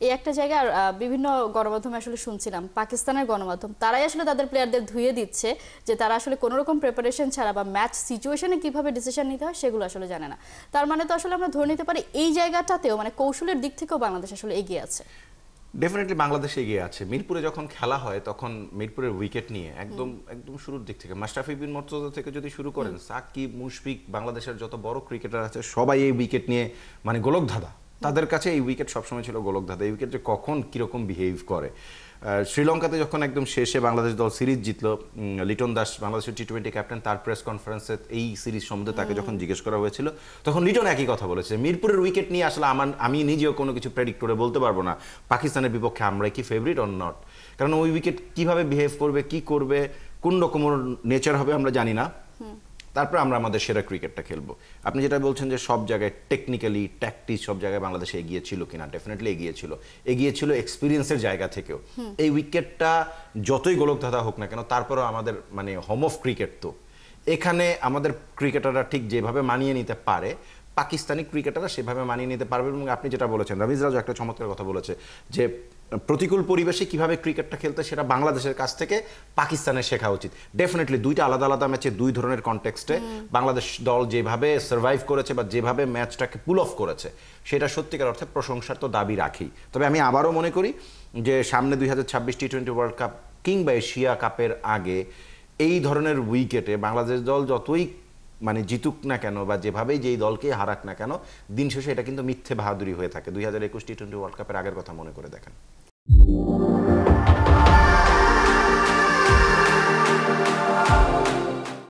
এই একটা জায়গায় আর বিভিন্ন গণমাধ্যমে আসলে শুনছিলাম পাকিস্তানের গণমাধ্যম তারাই আসলে তাদের প্লেয়ারদের ধুয়ে দিচ্ছে যে তারা আসলে কোনো রকম প্রিপারেশন ছাড়া বা ম্যাচ সিচুয়েশনে কিভাবে ডিসিশন নিতে হয় সেগুলো আসলে জানে না। তার মানে তো আসলে আমরা ধরে নিতে পারি এই জায়গাটাতেও মানে কৌশলের দিক থেকেও বাংলাদেশ আসলে এগিয়ে আছে। ডেফিনেটলি বাংলাদেশ এগিয়ে আছে। মিরপুরে যখন খেলা হয় তখন মিরপুরের উইকেট নিয়ে একদম একদম শুরুর দিক থেকে মাশরাফি বিন মুর্তজা থেকে যদি শুরু করেন, সাকিব, মুশফিক, বাংলাদেশের যত বড় ক্রিকেটার আছে সবাই এই উইকেট নিয়ে মানে গোলকধাঁধা। তাদের কাছে এই উইকেট সবসময় ছিল গোলকধাঁধা। এই উইকেট যে কখন কিরকম বিহেভ করে। শ্রীলঙ্কাতে যখন একদম শেষে বাংলাদেশ দল সিরিজ জিতলো, লিটন দাস বাংলাদেশের টি-20 ক্যাপ্টেন, তার প্রেস কনফারেন্সে এই সিরিজ সম্বন্ধে তাকে যখন জিজ্ঞেস করা হয়েছিল তখন লিটন একই কথা বলেছে, মিরপুরের উইকেট নিয়ে আসলে আমি নিজেও কোনো কিছু প্রেডিক্ট করে বলতে পারবো না পাকিস্তানের বিপক্ষে আমরা কি ফেভারিট অর নট, কারণ ওই উইকেট কিভাবে বিহেভ করবে, কি করবে, কোন রকম নেচার হবে আমরা জানি না। তারপর আমরা আমাদের সেরা ক্রিকেটটা খেলবো। আপনি যেটা বলছেন যে সব জায়গায় টেকনিক্যালি ট্যাকটিস সব জায়গায় বাংলাদেশে এগিয়ে ছিল কিনা, ডেফিনেটলি এগিয়েছিল এক্সপিরিয়েন্সের জায়গা থেকেও। এই উইকেটটা যতই গোলকধাঁধা হোক না কেন তারপরেও আমাদের মানে হোম অফ ক্রিকেট, তো এখানে আমাদের ক্রিকেটাররা ঠিক যেভাবে মানিয়ে নিতে পারে পাকিস্তানি ক্রিকেটাররা সেভাবে মানিয়ে নিতে পারবে। এবং আপনি যেটা বলেছেন, রমিজ রাজু একটা চমৎকার কথা বলেছে যে প্রতিকূল পরিবেশে কিভাবে ক্রিকেটটা খেলতে সেটা বাংলাদেশের কাছ থেকে পাকিস্তানের শেখা উচিত। ডেফিনেটলি দুইটা আলাদা আলাদা ম্যাচে দুই ধরনের কনটেক্সটে বাংলাদেশ দল যেভাবে সার্ভাইভ করেছে বা যেভাবে ম্যাচটাকে পুল অফ করেছে সেটা সত্যিকার অর্থে প্রশংসার তো দাবি রাখি। তবে আমি আবারও মনে করি যে সামনে 2026 টি-20 ওয়ার্ল্ড কাপ কিংবা এশিয়া কাপের আগে এই ধরনের উইকেটে বাংলাদেশ দল যতই মানে জিতুক না কেন বা যেভাবেই যেই দলকে হারাক না কেন, দিন শেষে এটা কিন্তু মিথ্যে বাহাদুরি হয়ে থাকে। 2021 টি-20 ওয়ার্ল্ড কাপের আগের কথা মনে করে দেখেন।